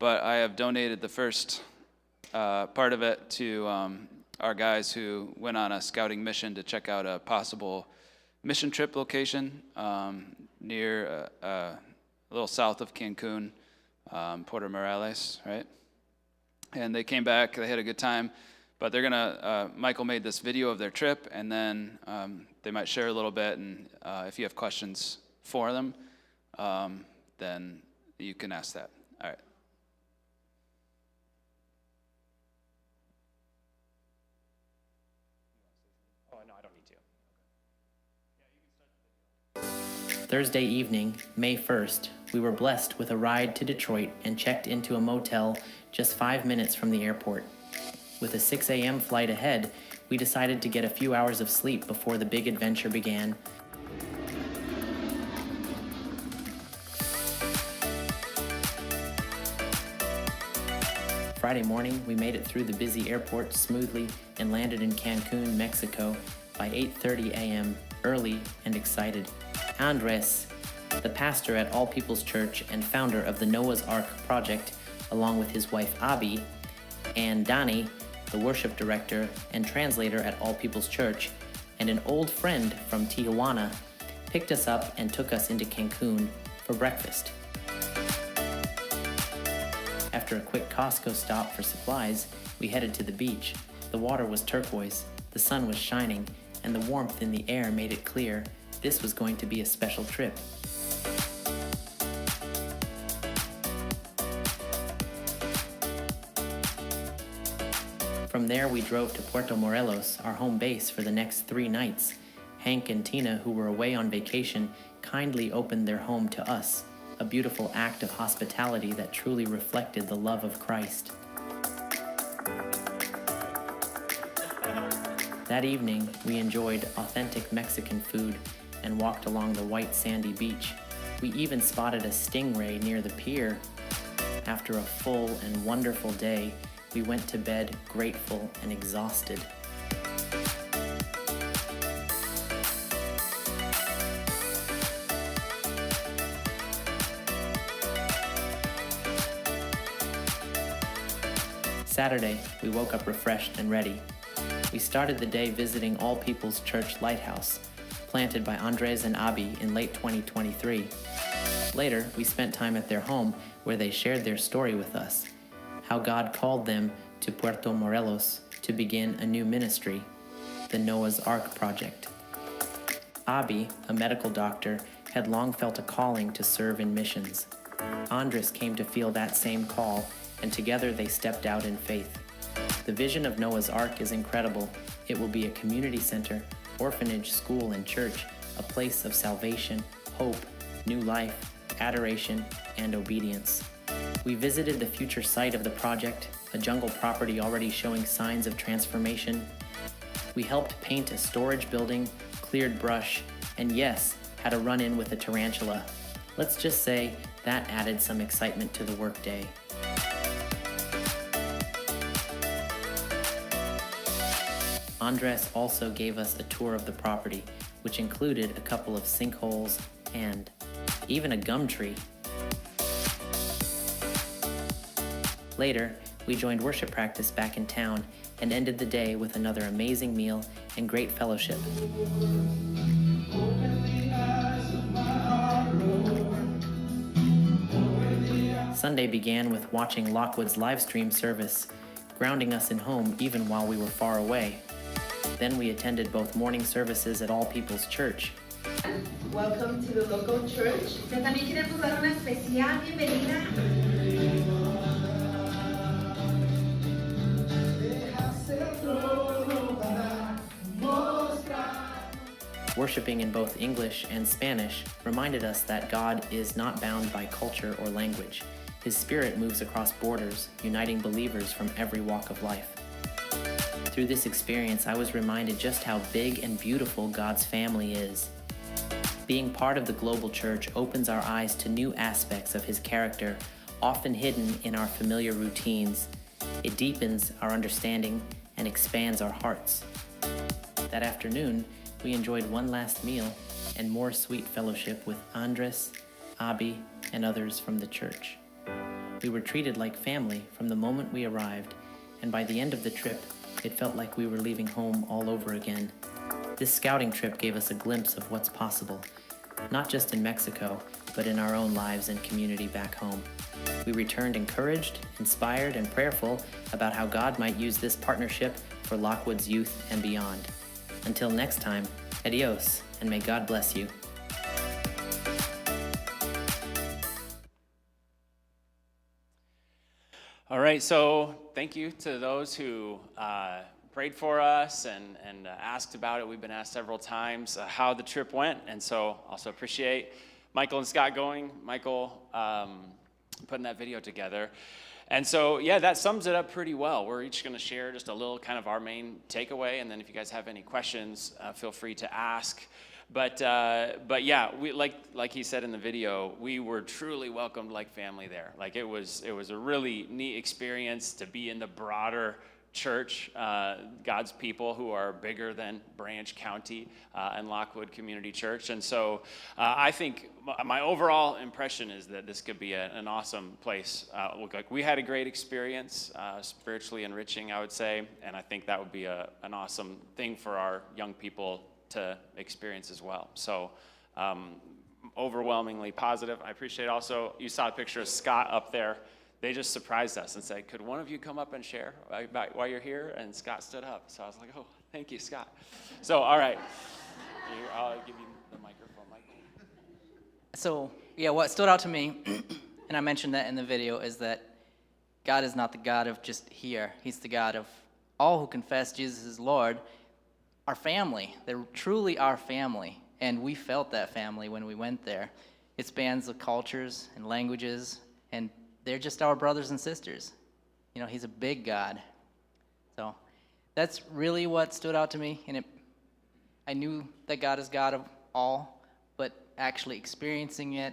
but I have donated the first part of it to our guys who went on a scouting mission to check out a possible mission trip location near a little south of Cancun, Puerto Morelos, right? And they came back, they had a good time, but they're gonna, Michael made this video of their trip, and then they might share a little bit, and if you have questions for them, then you can ask that. All right. Oh, no, I don't need to. Thursday evening, May 1st, we were blessed with a ride to Detroit and checked into a motel just 5 minutes from the airport. With a 6 a.m. flight ahead, we decided to get a few hours of sleep before the big adventure began. Friday morning, we made it through the busy airport smoothly and landed in Cancun, Mexico by 8:30 a.m., early and excited. Andres, the pastor at All People's Church and founder of the Noah's Ark Project, along with his wife Abby, and Dani, the worship director and translator at All People's Church, and an old friend from Tijuana, picked us up and took us into Cancun for breakfast. After a quick Costco stop for supplies, we headed to the beach. The water was turquoise, the sun was shining, and the warmth in the air made it clear this was going to be a special trip. From there, we drove to Puerto Morelos, our home base, for the next 3 nights. Hank and Tina, who were away on vacation, kindly opened their home to us, a beautiful act of hospitality that truly reflected the love of Christ. That evening, we enjoyed authentic Mexican food and walked along the white sandy beach. We even spotted a stingray near the pier. After a full and wonderful day, we went to bed grateful and exhausted. Saturday, we woke up refreshed and ready. We started the day visiting All People's Church Lighthouse, planted by Andres and Abby in late 2023. Later, we spent time at their home where they shared their story with us, how God called them to Puerto Morelos to begin a new ministry, the Noah's Ark Project. Abby, a medical doctor, had long felt a calling to serve in missions. Andres came to feel that same call, and together they stepped out in faith. The vision of Noah's Ark is incredible. It will be a community center, orphanage, school, and church, a place of salvation, hope, new life, adoration, and obedience. We visited the future site of the project, a jungle property already showing signs of transformation. We helped paint a storage building, cleared brush, and yes, had a run-in with a tarantula. Let's just say that added some excitement to the workday. Andres also gave us a tour of the property, which included a couple of sinkholes and even a gum tree. Later, we joined worship practice back in town and ended the day with another amazing meal and great fellowship. Sunday began with watching Lockwood's live stream service, grounding us in home even while we were far away. Then we attended both morning services at All People's Church. Welcome to the local church. También queremos dar una especial bienvenida. Worshiping in both English and Spanish reminded us that God is not bound by culture or language. His Spirit moves across borders, uniting believers from every walk of life. Through this experience, I was reminded just how big and beautiful God's family is. Being part of the global church opens our eyes to new aspects of His character, often hidden in our familiar routines. It deepens our understanding and expands our hearts. That afternoon, we enjoyed one last meal and more sweet fellowship with Andres, Abby, and others from the church. We were treated like family from the moment we arrived, and by the end of the trip, it felt like we were leaving home all over again. This scouting trip gave us a glimpse of what's possible, not just in Mexico, but in our own lives and community back home. We returned encouraged, inspired, and prayerful about how God might use this partnership for Lockwood's youth and beyond. Until next time, adios, and may God bless you. All right, so thank you to those who prayed for us and asked about it. We've been asked several times how the trip went, and so also appreciate Michael and Scott going. Michael putting that video together. And so, yeah, that sums it up pretty well. We're each going to share just a little kind of our main takeaway, and then if you guys have any questions, feel free to ask. But yeah, we like he said in the video, we were truly welcomed like family there. Like it was a really neat experience to be in the broader church, God's people who are bigger than Branch County and Lockwood Community Church. And so I think my overall impression is that this could be an awesome place. Like we had a great experience, spiritually enriching, I would say, and I think that would be an awesome thing for our young people to experience as well. So overwhelmingly positive. I appreciate also, you saw a picture of Scott up there. They just surprised us and said, could one of you come up and share while you're here? And Scott stood up. So I was like, oh, thank you, Scott. So, all right. I'll give you the microphone, Mike. So, yeah, what stood out to me, and I mentioned that in the video, is that God is not the God of just here. He's the God of all who confess Jesus is Lord, our family. They're truly our family, and we felt that family when we went there. It spans the cultures and languages, and they're just our brothers and sisters. You know, he's a big God. So that's really what stood out to me. And I knew that God is God of all, but actually experiencing it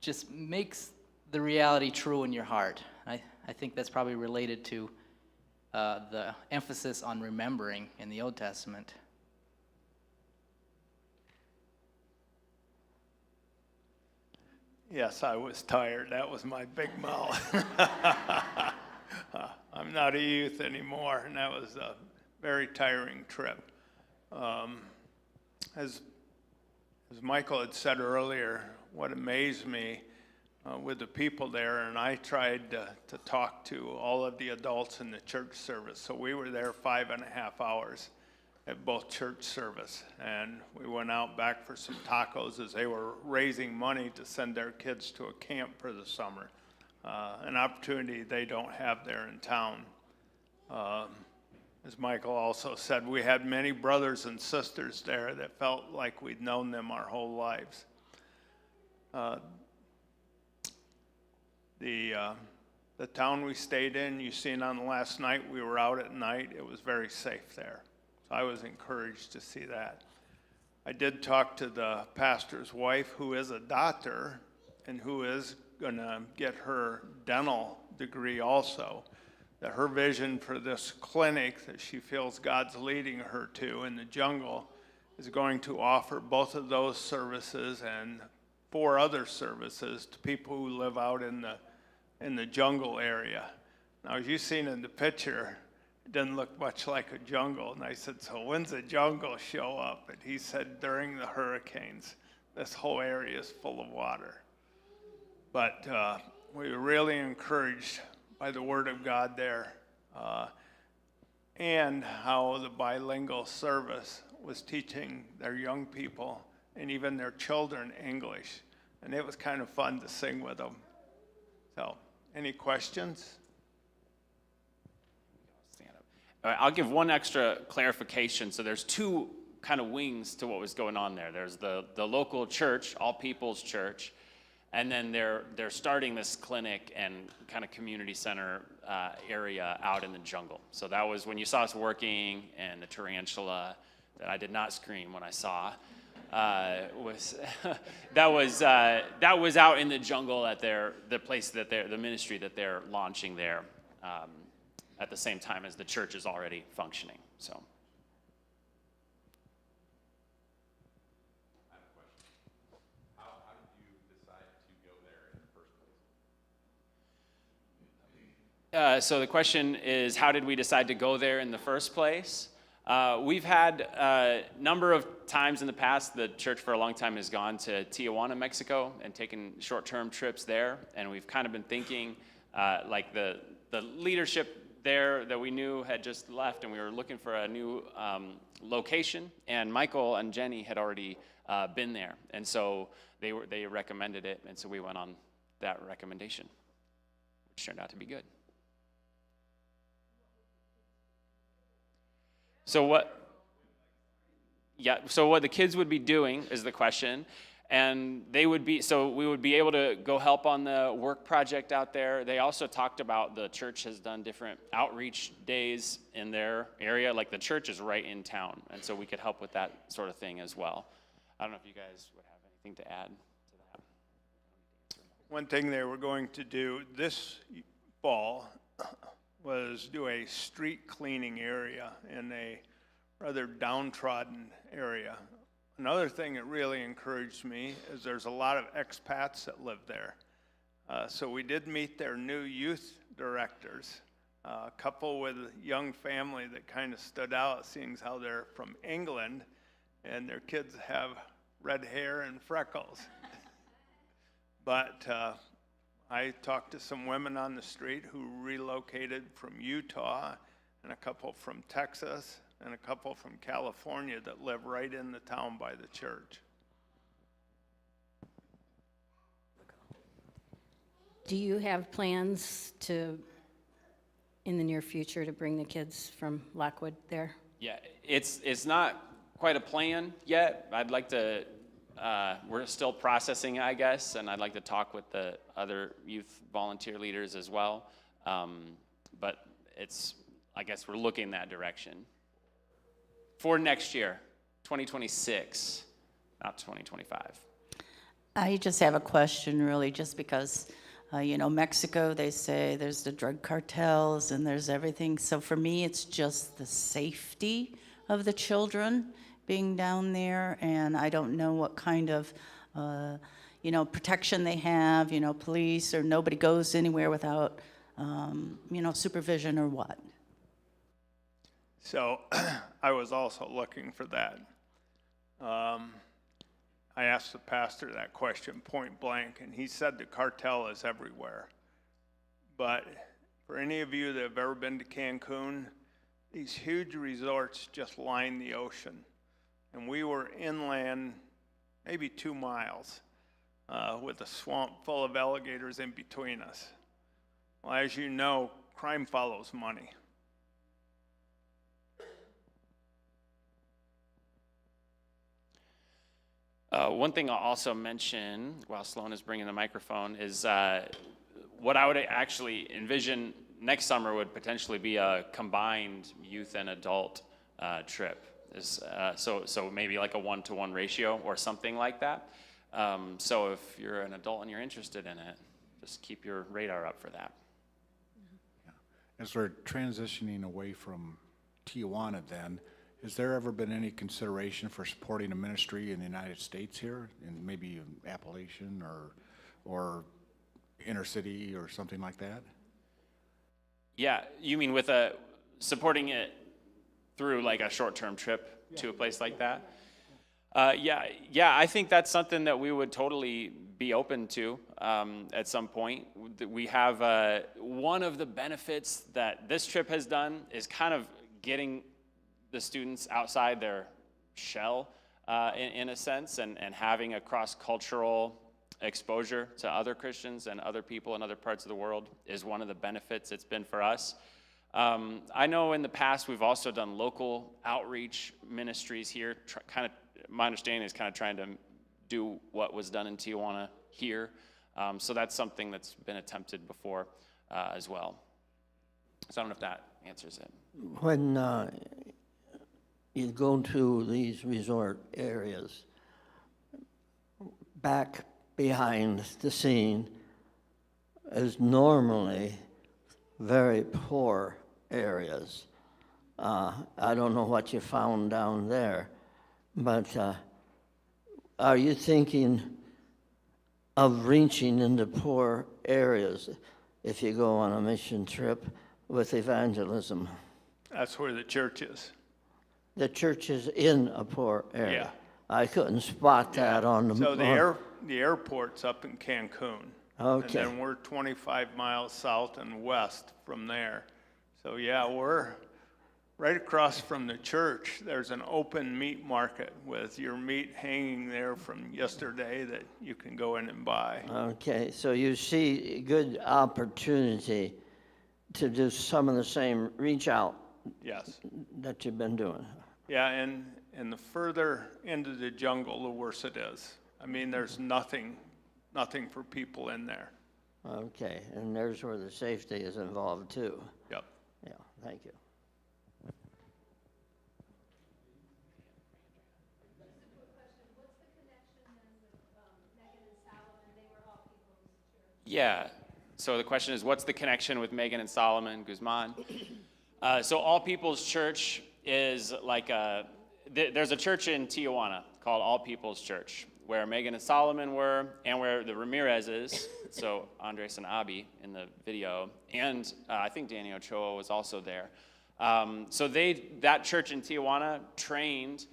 just makes the reality true in your heart. I think that's probably related to the emphasis on remembering in the Old Testament. Yes, I was tired. That was my big mouth. I'm not a youth anymore, and that was a very tiring trip. As Michael had said earlier, what amazed me with the people there, and I tried to talk to all of the adults in the church service. So we were there 5.5 hours at both church service, and we went out back for some tacos as they were raising money to send their kids to a camp for the summer, an opportunity they don't have there in town. As Michael also said, we had many brothers and sisters there that felt like we'd known them our whole lives. The town we stayed in, you seen on the last night, we were out at night. It was very safe there. I was encouraged to see that. I did talk to the pastor's wife, who is a doctor and who is going to get her dental degree also. That her vision for this clinic that she feels God's leading her to in the jungle is going to offer both of those services and 4 other services to people who live out in the jungle area. Now, as you've seen in the picture, it doesn't look much like a jungle. And I said, so when's the jungle show up? And he said, during the hurricanes. This whole area is full of water. But we were really encouraged by the Word of God there, and how the bilingual service was teaching their young people and even their children English. And it was kind of fun to sing with them. So, any questions? All right, I'll give one extra clarification. So there's 2 kind of wings to what was going on there. There's the local church, All People's Church, and then they're starting this clinic and kind of community center area out in the jungle. So that was when you saw us working, and the tarantula that I did not scream when I saw was that was out in the jungle at the ministry that they're launching there. At the same time as the church is already functioning. So. I have a question. How did you decide to go there in the first place? So the question is, how did we decide to go there in the first place? We've had a number of times in the past, the church for a long time has gone to Tijuana, Mexico, and taken short-term trips there. And we've kind of been thinking, like the leadership there that we knew had just left, and we were looking for a new location. And Michael and Jenny had already been there, and so they recommended it, and so we went on that recommendation, which turned out to be good. So what the kids would be doing is the question, and we would be able to go help on the work project out there. They also talked about the church has done different outreach days in their area, like the church is right in town, and so we could help with that sort of thing as well. I don't know if you guys would have anything to add to that. One thing they were going to do this fall was do a street cleaning area in a rather downtrodden area. Another thing that really encouraged me is there's a lot of expats that live there. So we did meet their new youth directors, a couple with a young family that kind of stood out, seeing how they're from England and their kids have red hair and freckles. But I talked to some women on the street who relocated from Utah, and a couple from Texas, and a couple from California that live right in the town by the church. Do you have plans in the near future, to bring the kids from Lockwood there? Yeah, it's not quite a plan yet. I'd like to. We're still processing, I guess, and I'd like to talk with the other youth volunteer leaders as well. But I guess we're looking in that direction. For next year, 2026, not 2025. I just have a question, really, just because, Mexico, they say there's the drug cartels and there's everything. So for me, it's just the safety of the children being down there, and I don't know what kind of, protection they have, police, or nobody goes anywhere without, supervision or what. So I was also looking for that. I asked the pastor that question point blank, and he said the cartel is everywhere. But for any of you that have ever been to Cancun, these huge resorts just line the ocean. And we were inland maybe 2 miles with a swamp full of alligators in between us. Well, as you know, crime follows money. One thing I'll also mention while Sloan is bringing the microphone is what I would actually envision next summer would potentially be a combined youth and adult trip. So maybe like a 1-to-1 ratio or something like that. So if you're an adult and you're interested in it, just keep your radar up for that. As we're transitioning away from Tijuana then, has there ever been any consideration for supporting a ministry in the United States here, in maybe Appalachian or inner city or something like that? Yeah, you mean with supporting it through like a short-term trip to a place like that? Yeah, I think that's something that we would totally be open to at some point. We have one of the benefits that this trip has done is kind of getting the students outside their shell in a sense, and having a cross-cultural exposure to other Christians and other people in other parts of the world is one of the benefits it's been for us. I know in the past we've also done local outreach ministries here. My understanding is kind of trying to do what was done in Tijuana here. So that's something that's been attempted before as well. So I don't know if that answers it. When you go to these resort areas, back behind the scene is normally very poor areas. I don't know what you found down there, but are you thinking of reaching into poor areas? if you go on a mission trip with evangelism? That's where the church is. The church is in a poor area. Yeah. I couldn't spot that on the. So the airport's up in Cancun. Okay. And then we're 25 miles south and west from there. So yeah, we're right across from the church. There's an open meat market with your meat hanging there from yesterday that you can go in and buy. Okay, so you see good opportunity to do some of the same reach out Yes. that you've been doing. Yeah, and the further into the jungle, the worse it is. I mean, there's nothing for people in there. Okay, and there's where the safety is involved too. Yep. Yeah, thank you. Yeah. So the question is, what's the connection with Megan and Solomon Guzman? So All People's Church is like there's a church in Tijuana called All People's Church, where Megan and Solomon were, and where the Ramirezes, so Andres and Abi in the video, and I think Danny Ochoa was also there. So that church in Tijuana trained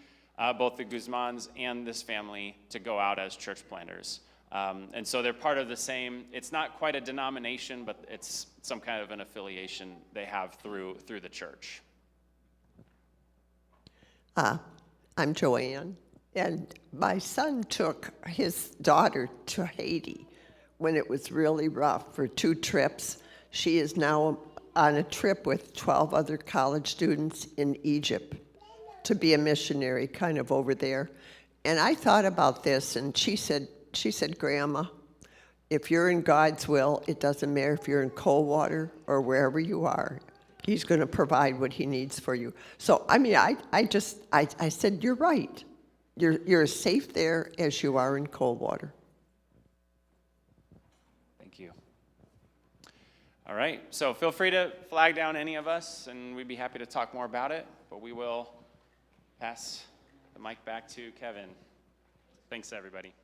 both the Guzmans and this family to go out as church planters. And so they're part of the same, it's not quite a denomination, but it's some kind of an affiliation they have through the church. I'm Joanne, and my son took his daughter to Haiti when it was really rough for 2 trips. She is now on a trip with 12 other college students in Egypt to be a missionary kind of over there. And I thought about this, and she said, Grandma, if you're in God's will, it doesn't matter if you're in Coldwater or wherever you are. He's going to provide what he needs for you. So, I mean, I said, you're right. You're as safe there as you are in Coldwater. Thank you. All right, so feel free to flag down any of us, and we'd be happy to talk more about it, but we will pass the mic back to Kevin. Thanks, everybody.